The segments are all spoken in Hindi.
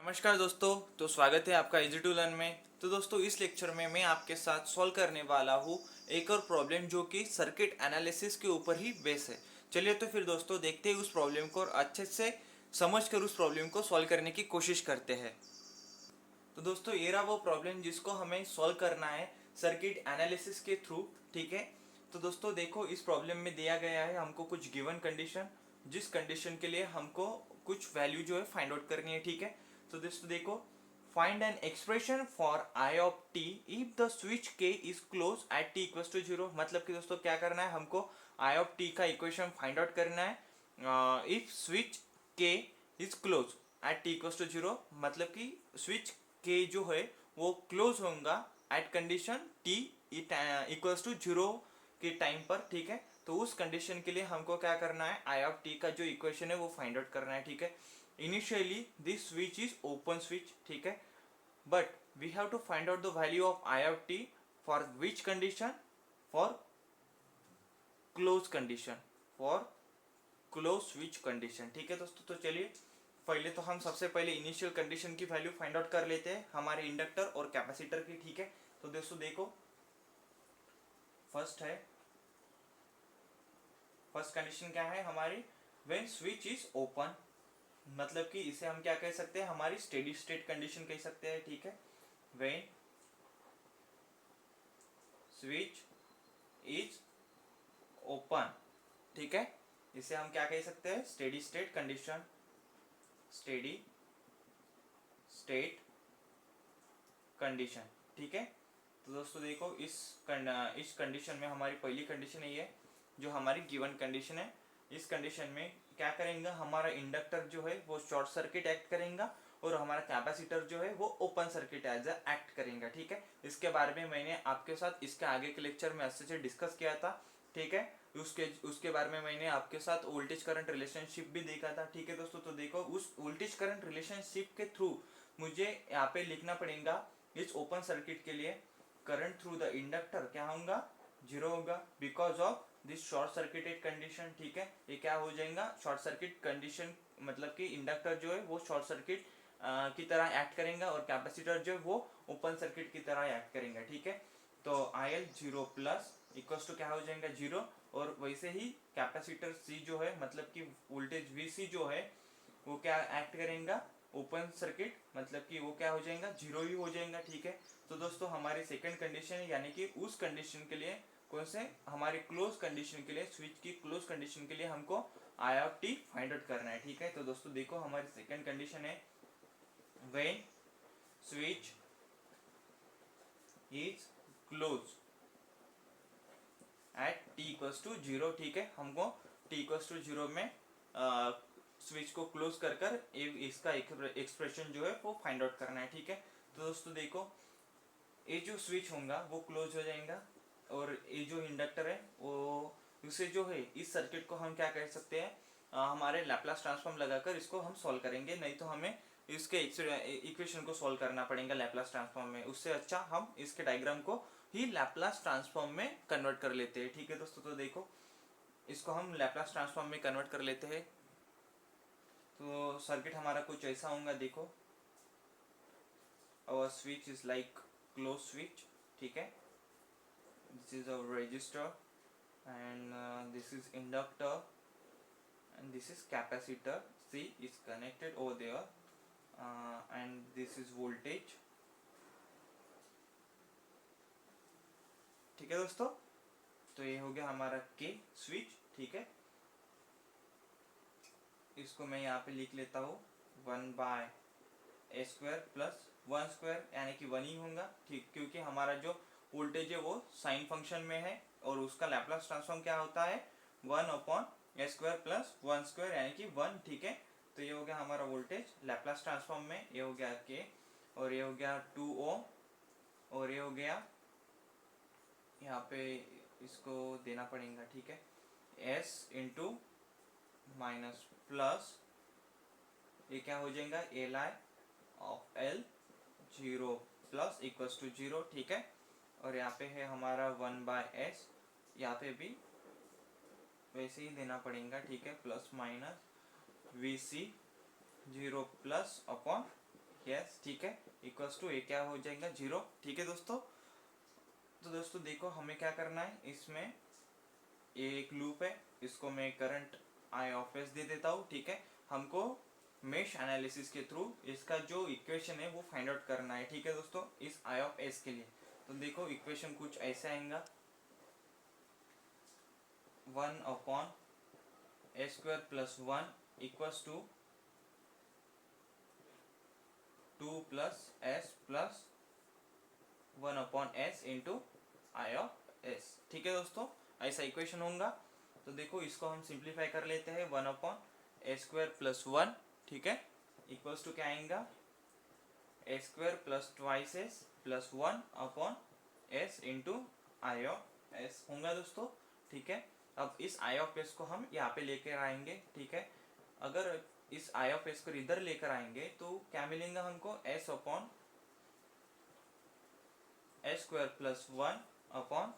नमस्कार दोस्तों। तो स्वागत है आपका इजी टू लर्न में। तो दोस्तों इस लेक्चर में मैं आपके साथ सॉल्व करने वाला हूँ एक और प्रॉब्लम जो कि सर्किट एनालिसिस के ऊपर ही बेस है। चलिए तो फिर दोस्तों देखते हैं उस प्रॉब्लम को और अच्छे से समझकर उस प्रॉब्लम को सॉल्व करने की कोशिश करते हैं। तो दोस्तों ये रहा वो प्रॉब्लम जिसको हमें सॉल्व करना है सर्किट एनालिसिस के थ्रू। ठीक है, तो दोस्तों देखो इस प्रॉब्लम में दिया गया है हमको कुछ गिवन कंडीशन, जिस कंडीशन के लिए हमको कुछ वैल्यू जो है फाइंड आउट करनी है। ठीक है, तो दोस्तों देखो, find an expression for I of T if the switch K is close at T equals to zero. मतलब कि दोस्तों क्या करना है, हमको आई ऑफ टी का इक्वेशन फाइंड आउट करना है if switch K is close at T equals to zero. मतलब कि स्विच के जो है वो क्लोज होगा at condition T equals to zero के टाइम पर। ठीक है, तो उस कंडीशन के लिए हमको क्या करना है, आई ऑफ टी का जो इक्वेशन है वो फाइंड आउट करना है। ठीक है, initially this switch is open switch. ठीक है, but we have to find out the value of I of T for which condition, for close condition, for close switch condition. ठीक है दोस्तों, तो चलिए पहले तो हम सबसे पहले इनिशियल कंडीशन की वैल्यू फाइंड आउट कर लेते हैं हमारे इंडक्टर और कैपेसिटर की। ठीक है, तो दोस्तों देखो फर्स्ट है, फर्स्ट कंडीशन क्या है हमारी, व्हेन स्विच इज ओपन। मतलब कि इसे हम क्या कह सकते हैं, हमारी स्टेडी स्टेट कंडीशन कह सकते हैं। ठीक है, व्हेन स्विच इज ओपन। ठीक है, इसे हम क्या कह सकते हैं, steady state condition, steady state condition. ठीक है, तो दोस्तों देखो इस कंडीशन में हमारी पहली कंडीशन है ये जो हमारी गिवन कंडीशन है। इस कंडीशन में क्या करेंगे, हमारा इंडक्टर जो है वो शॉर्ट सर्किट एक्ट करेगा और हमारा कैपेसिटर जो है वो ओपन सर्किट एज एक्ट करेगा। ठीक है, इसके बारे में मैंने आपके साथ इसके आगे के लेक्चर में अच्छे से डिस्कस किया था। ठीक है, उसके बारे में मैंने आपके साथ वोल्टेज करंट रिलेशनशिप भी देखा था। ठीक है दोस्तों, तो देखो उस वोल्टेज करंट रिलेशनशिप के थ्रू मुझे यहाँ पे लिखना पड़ेगा इस ओपन सर्किट के लिए करंट थ्रू द इंडक्टर क्या होगा, जीरो होगा, because of this short circuited condition. ठीक है, ये क्या हो जाएगा, शॉर्ट सर्किट कंडीशन, मतलब कि इंडक्टर जो है वो शॉर्ट सर्किट की तरह एक्ट करेगा और कैपेसिटर जो है वो ओपन सर्किट की तरह एक्ट करेगा। ठीक है, तो I L zero plus equals to क्या हो जाएगा, जीरो। और वैसे ही कैपेसिटर सी जो है, मतलब कि वोल्टेज वी सी जो है वो क्या एक्ट करेगा, ओपन सर्किट, मतलब कि वो क्या हो जाएगा, जीरो ही हो जाएगा। ठीक है, तो दोस्तों हमारी सेकंड कंडीशन यानी कि उस कंडीशन के लिए, कौन से, हमारी क्लोज कंडीशन के लिए, स्विच की क्लोज कंडीशन के लिए हमको I of T find out करना है। ठीक है, तो दोस्तों देखो हमारी सेकंड कंडीशन है when switch is close at T equals to zero. ठीक है, हमको टी इक्वल्स टू जीरो में स्विच को क्लोज कर इसका एक्सप्रेशन जो है वो फाइंड आउट करना है। ठीक है, तो दोस्तों देखो ये जो स्विच होगा वो क्लोज हो जाएगा और ये जो इंडक्टर है वो उसे जो है इस सर्किट को हम क्या कह सकते हैं, हमारे लैप्लास ट्रांसफॉर्म लगाकर इसको हम सॉल्व करेंगे। नहीं तो हमें इसके इक्वेशन को सॉल्व करना पड़ेगा लैप्लास ट्रांसफॉर्म में, उससे अच्छा हम इसके डायग्राम को ही लैप्लास ट्रांसफॉर्म में कन्वर्ट कर लेते हैं। ठीक है दोस्तों, तो देखो इसको हम लैप्लास ट्रांसफॉर्म में कन्वर्ट कर लेते हैं। तो सर्किट हमारा कुछ ऐसा होगा, देखो our switch is like closed switch. ठीक है, this is our resistor and this is inductor and this is capacitor, C is connected over there and this is voltage। ठीक है दोस्तों, तो ये हो गया हमारा के स्विच। ठीक है, इसको मैं यहाँ पे लिख लेता हूँ one by A square plus one square, यानी कि वन ही होगा। ठीक, क्योंकि हमारा जो वोल्टेज है वो साइन फंक्शन में है और उसका लैप्लास ट्रांसफॉर्म क्या होता है, वन अपॉन ए स्क्वायर प्लस वन स्क्वायर यानी कि वन। ठीक है, तो ये हो गया हमारा वोल्टेज लैप्लास ट्रांसफॉर्म में, ये हो गया के और ये हो गया 2 ओम और ये हो गया यहाँ पे इसको देना पड़ेगा। ठीक है, एस इंटू माइनस प्लस ये क्या हो जाएगा, L I of L zero plus equals to zero. ठीक है, और यहाँ पे है हमारा वन बाय एस, यहाँ पे भी वैसे ही देना पड़ेगा। ठीक है, plus minus V C zero plus upon S, ठीक है, इक्वल्स टू ए क्या हो जाएगा 0, ठीक है दोस्तों। तो दोस्तों देखो हमें क्या करना है, इसमें ये एक लूप है, इसको मैं करंट आई ऑफ एस दे देता हूँ, ठीक है। हमको मेश एनालिसिस के थ्रू इसका जो इक्वेशन है वो फाइंड आउट करना है, ठीक है दोस्तों, इस आई ऑफ एस के लिए। तो देखो इक्वेशन कुछ ऐसे आएगा, 1/a² + 1 equals to 2 + s + 1/s into I of S, ठीक है दोस्तों, ऐसा इक्वेशन होगा। तो देखो इसको हम सिंप्लीफाई कर लेते हैं, 1/a² + 1, ठीक है, इक्वल्स टू क्या आएगा, a² + 2s + 1/s into I of S होगा दोस्तों, ठीक है। अब इस आई ऑफ एस को हम यहाँ पे लेकर आएंगे, ठीक है। अगर इस आई ऑफ एस को इधर लेकर आएंगे तो क्या मिलेगा हमको, s/a² + 1/a²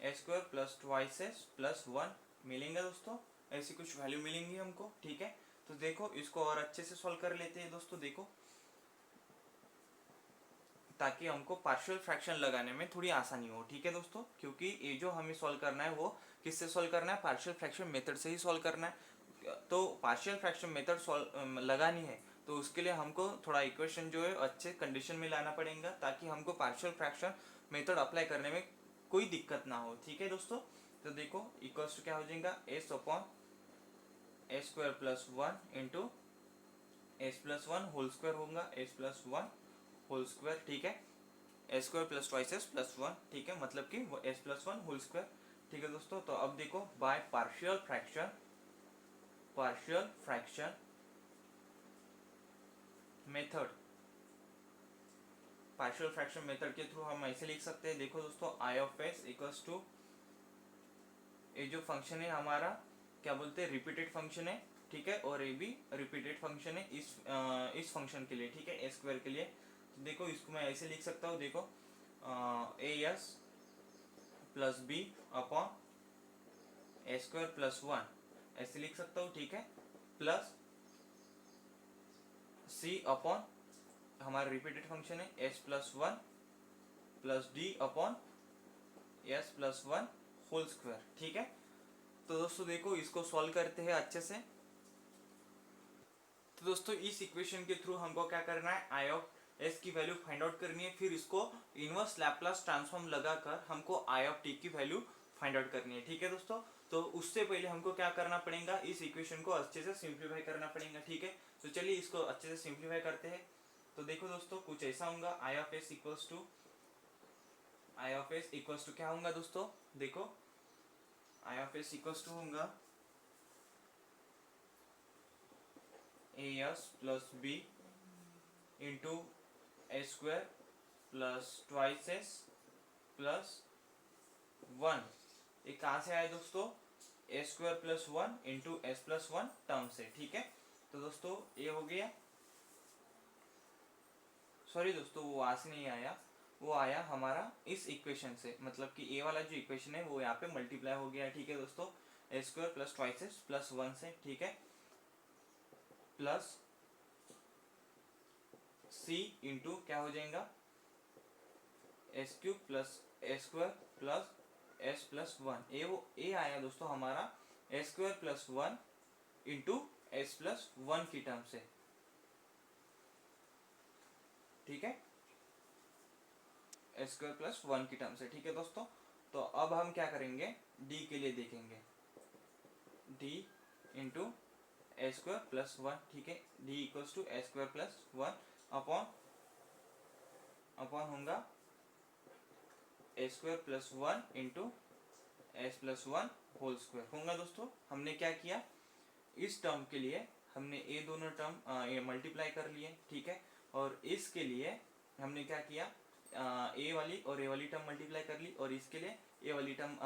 + 2s + 1 मिलेंगे दोस्तों, ऐसी कुछ वैल्यू मिलेंगी हमको, ठीक है। तो देखो इसको और अच्छे से सॉल्व कर लेते हैं दोस्तों, देखो ताकि हमको पार्शियल फ्रैक्शन लगाने में थोड़ी आसानी हो, ठीक है दोस्तों, क्योंकि ये जो हमें सॉल्व करना है वो किससे सॉल्व करना है, पार्शियल फ्रैक्शन मेथड से ही सॉल्व करना है। तो पार्शियल फ्रैक्शन मेथड सॉल्व लगानी है तो उसके लिए हमको थोड़ा इक्वेशन जो है अच्छे कंडीशन में लाना पड़ेगा, ताकि हमको पार्शियल फ्रैक्शन मेथड अप्लाई करने में कोई दिक्कत ना हो, ठीक है दोस्तों। तो देखो इक्वल्स टू क्या हो जाएगा, s/a² + 1 into s+1 whole square होगा, s+1 होल स्क्वायर, ठीक है, a² + 2s + 1, ठीक है, मतलब कि s+1 होल स्क्वायर, ठीक है दोस्तों। तो अब देखो by partial fraction method, partial fraction method के थ्रू हम ऐसे लिख सकते हैं, देखो दोस्तों, आई ऑफ एस इक्वल्स टू, ये जो फंक्शन है हमारा क्या बोलते हैं, रिपीटेड फंक्शन है, ठीक है, और ये भी रिपीटेड फंक्शन है इस फंक्शन के लिए, ठीक है, a² के लिए। तो देखो इसको मैं ऐसे लिख सकता हूँ, देखो as + b/a² + 1 ऐसे लिख सकता हूँ, ठीक है, प्लस c अपॉन हमारा रिपीटेड फंक्शन है s+1 + d/s+1 होल स्क्वायर, ठीक है। तो दोस्तों देखो इसको सॉल्व करते हैं अच्छे से। तो दोस्तों इस इक्वेशन के थ्रू हमको क्या करना है, आई ऑफ एस की वैल्यू फाइंड आउट करनी है, फिर इसको इनवर्स लैप्लास ट्रांसफॉर्म लगाकर हमको आई ऑफ टी की वैल्यू फाइंड आउट करनी है, ठीक है दोस्तों। तो उससे पहले हमको क्या करना पड़ेगा, इस इक्वेशन को अच्छे से सिंप्लीफाई करना पड़ेगा, ठीक है। तो चलिए इसको अच्छे से सिंप्लीफाई करते हैं। तो देखो दोस्तों कुछ ऐसा होगा, आई ऑफ एस इक्वल्स टू क्या होगा दोस्तों, देखो I of S equals to होगा as + b into a² + 2s + 1, ये कहाँ से आया दोस्तों, a² + 1 इंटू s+1 टर्म से, ठीक है। तो दोस्तों ये हो गया, सॉरी दोस्तों वो वहाँ से नहीं आया, वो आया हमारा इस इक्वेशन से, मतलब कि ए वाला जो इक्वेशन है वो यहाँ पे मल्टीप्लाई हो गया, ठीक है दोस्तों, a² + 2s + 1 से, ठीक है, प्लस c इंटू क्या हो जाएगा, s³ + a² + s+1, ये आया दोस्तों हमारा a² + 1 इंटू s+1 की टर्म से, ठीक है, a² + 1 की टर्म से, ठीक है दोस्तों। तो अब हम क्या करेंगे, d के लिए देखेंगे, d इंटू a² + 1, ठीक है, d equals to a² + 1 upon होगा a² + 1 into s+1 whole square होगा दोस्तों। हमने क्या किया, इस टर्म के लिए हमने ये दोनों टर्म ये मल्टीप्लाई कर लिए, ठीक है, और इसके लिए हमने क्या किया, ए वाली और ए वाली टर्म मल्टीप्लाई कर ली, और इसके लिए ए वाली टर्म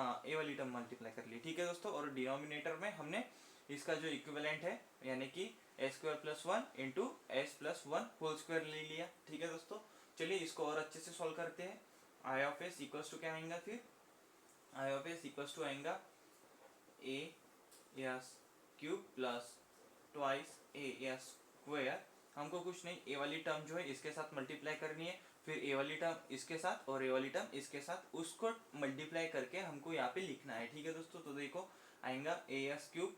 मल्टीप्लाई कर ली, ठीक है दोस्तों। और डिनोमिनेटर में हमने इसका जो इक्विवेलेंट है यानी कि a² + 1 into s+1 whole square ले लिया, ठीक है दोस्तों। चलिए इसको और अच्छे से सॉल्व करते हैं। आई ऑफ एस इक्वल्स टू क्या आएगा, फिर आई ऑफ एस इक्वल्स टू आएगा a s³ + 2a s² हमको कुछ नहीं, ए वाली टर्म जो है इसके साथ मल्टीप्लाई करनी है, फिर ए वाली टर्म इसके साथ और ए वाली टर्म इसके साथ, उसको मल्टीप्लाई करके हमको यहाँ पे लिखना है। ठीक है दोस्तों, तो देखो आएगा A S cube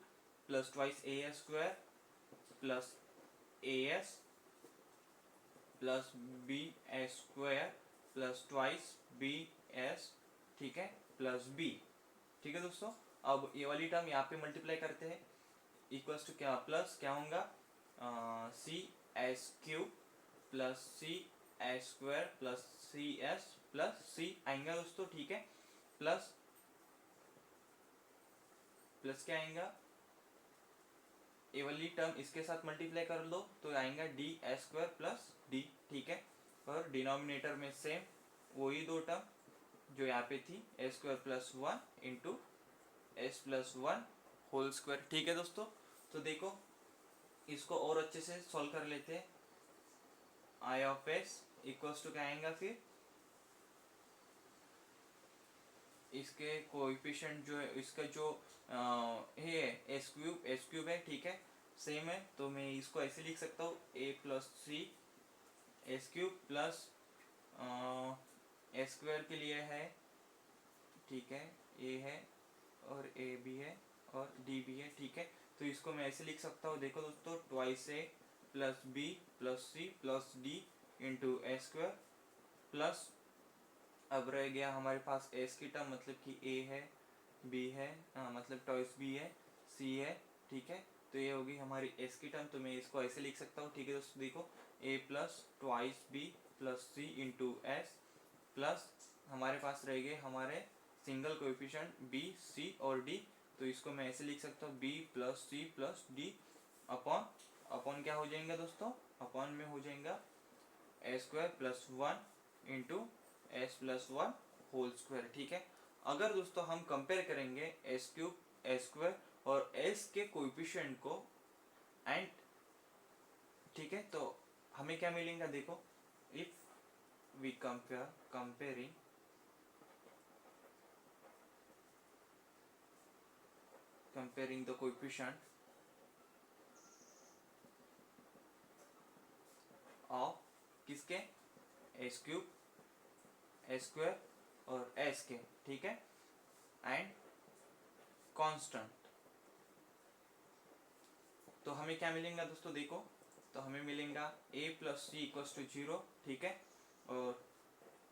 plus twice A S square plus A S plus B S square plus twice B S, ठीक है, प्लस बी। ठीक है दोस्तों, अब ये वाली टर्म यहाँ पे मल्टीप्लाई करते हैं, इक्वल्स टू क्या, प्लस क्या होगा, C S cube plus C S square plus C S plus C आएगा दोस्तों। ठीक है, प्लस प्लस क्या आएगा, ए वाली टर्म इसके साथ मल्टीप्लाई कर लो तो आएगा D S square plus D. ठीक है, और डिनोमिनेटर में सेम वही दो टर्म जो यहाँ पे थी, A square plus one into S plus one whole square. ठीक है दोस्तों, तो देखो इसको और अच्छे से सॉल्व कर लेते हैं। आई ऑफ एस इक्वल्स टू क्या आएगा, फिर इसके कोएफिशिएंट जो है, इसका जो है एस क्यूब है, ठीक है, सेम है, तो मैं इसको ऐसे लिख सकता हूँ A plus C S cube plus S square के लिए है, ठीक है, ए है और ए भी है और डी भी है। ठीक है, तो इसको मैं ऐसे लिख सकता हूँ, देखो दोस्तों, twice A plus B plus C plus D into S square plus, अब रह गया हमारे पास एस की टर्म, मतलब कि ए है, बी है, मतलब ट्वाइस बी है, सी है। ठीक है, तो ये होगी हमारी एस की टर्म, तो मैं इसको ऐसे लिख सकता हूँ। ठीक है दोस्तों, देखो ए प्लस ट्वाइस बी प्लस सी इंटू एस प्लस हमारे पास रह गए हमारे सिंगल कोएफिशिएंट बी सी और डी, तो इसको मैं ऐसे लिख सकता हूँ B plus C plus D upon, upon क्या हो जाएगा दोस्तों, अपॉन में हो जाएगा A square plus one into S plus one whole square. ठीक है, अगर दोस्तों हम कंपेयर करेंगे एस क्यूब एस स्क्वायर और एस के कोएफिशिएंट को एंड, ठीक है, तो हमें क्या मिलेगा, देखो if we comparing the coefficient of किसके, एस क्यूब एस स्क्वायर और एस के, ठीक है, एंड कांस्टेंट, तो हमें क्या मिलेगा दोस्तों, देखो तो हमें मिलेगा A plus C equals to 0, ठीक है, और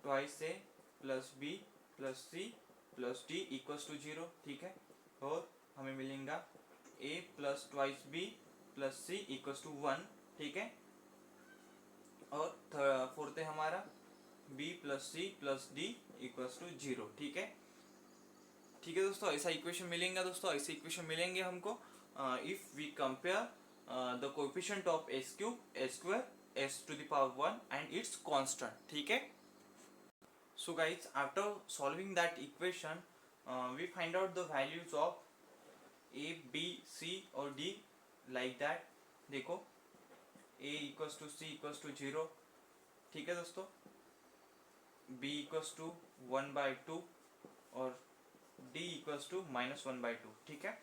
twice A plus B plus C plus D equals to 0, ठीक है, और हमें मिलेगा A plus twice B plus C equals to 1, ठीक है, और फोर्थ है हमारा B plus C plus D equals to 0। ठीक है, ठीक है दोस्तों, ऐसा इक्वेशन मिलेगा दोस्तों, ऐसे इक्वेशन मिलेंगे हमको if we compare the coefficient of S cube S square S to the power 1 and its constant. ठीक है, so guys, after solving that equation we find out the values of a b c और d like that। देखो a equals to c equals to 0, ठीक है दोस्तों, b equals to 1/2 और d equals to -1/2। ठीक है,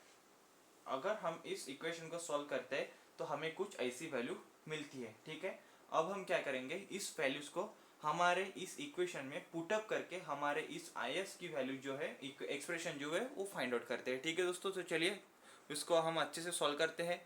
अगर हम इस इक्वेशन को सॉल्व करते हैं तो हमें कुछ ऐसी वैल्यू मिलती है। ठीक है, अब हम क्या करेंगे, इस वैल्यूज को हमारे इस इक्वेशन में पुटअप करके हमारे इस आई एस की वैल्यू जो है, एक्सप्रेशन जो है वो फाइंड आउट करते हैं। ठीक है दोस्तों, तो चलिए इसको हम अच्छे से सॉल्व करते हैं।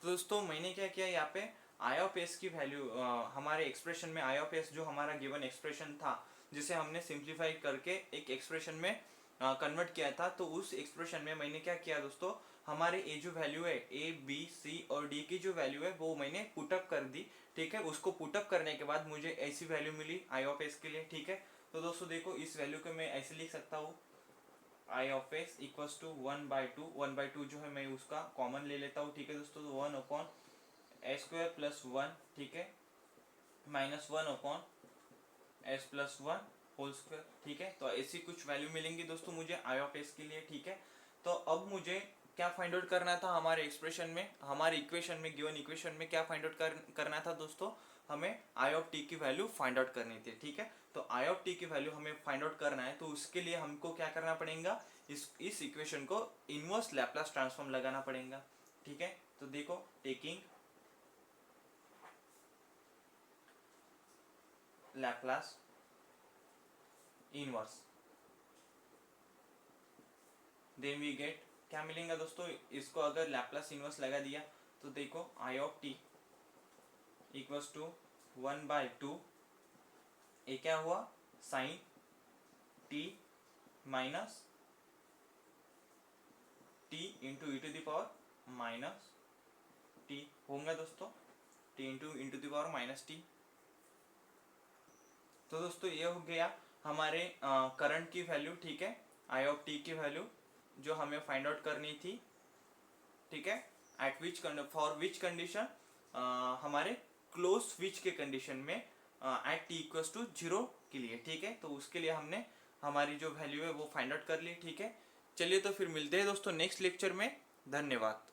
तो दोस्तों मैंने क्या किया, यहाँ पे आई ऑफ एस की वैल्यू हमारे एक्सप्रेशन में, आई ऑफ एस जो हमारा गिवन एक्सप्रेशन था जिसे हमने सिंप्लीफाई करके एक एक्सप्रेशन में कन्वर्ट किया था, तो उस एक्सप्रेशन में मैंने क्या किया दोस्तों, हमारे ए जो वैल्यू है ए बी सी और डी की जो वैल्यू है वो मैंने पुटअप कर दी। ठीक है, उसको पुटअप करने के बाद मुझे ऐसी वैल्यू मिली आई ऑफ एस के लिए। ठीक है, तो दोस्तों देखो इस वैल्यू को मैं ऐसे लिख सकता हूँ, आई ऑफ एस इक्वल्स टू 1/2, 1/2 जो है मैं उसका कॉमन ले लेता हूँ। ठीक है दोस्तों, तो 1 अपॉन एस स्क्वायर प्लस 1, ठीक है, -1 upon S plus 1 whole square. ठीक है, तो ऐसी कुछ वैल्यू मिलेंगी दोस्तों मुझे आई ऑफ एस के लिए। ठीक है, तो अब मुझे क्या फाइंड आउट करना था, हमारे एक्सप्रेशन में, हमारे इक्वेशन में, गिवन इक्वेशन में क्या फाइंड आउट करना था दोस्तों, हमें आई ऑफ टी की वैल्यू फाइंड आउट करनी थी। ठीक है, तो आई ऑफ टी की वैल्यू हमें फाइंड आउट करना है, तो उसके लिए हमको क्या करना पड़ेगा, इस इक्वेशन को इनवर्स लैप्लास ट्रांसफॉर्म लगाना पड़ेगा। ठीक है, तो देखो taking Laplace inverse, then we get क्या मिलेगा दोस्तों, इसको अगर लैप्लास इनवर्स लगा दिया तो देखो I of T equals to 1/2, ये क्या हुआ sine T minus T into E to the power minus T होगा दोस्तों, T into the power minus T. तो दोस्तों ये हो गया हमारे करंट की वैल्यू, ठीक है, आई ऑफ टी की वैल्यू जो हमें फाइंड आउट करनी थी, ठीक है, eight which for which condition, हमारे क्लोज स्विच के कंडीशन में एट टी इक्वल्स टू 0 के लिए, ठीक है। तो उसके लिए हमने हमारी जो वैल्यू है वो फाइंड आउट कर ली, ठीक है। चलिए तो फिर मिलते हैं दोस्तों नेक्स्ट लेक्चर में, धन्यवाद।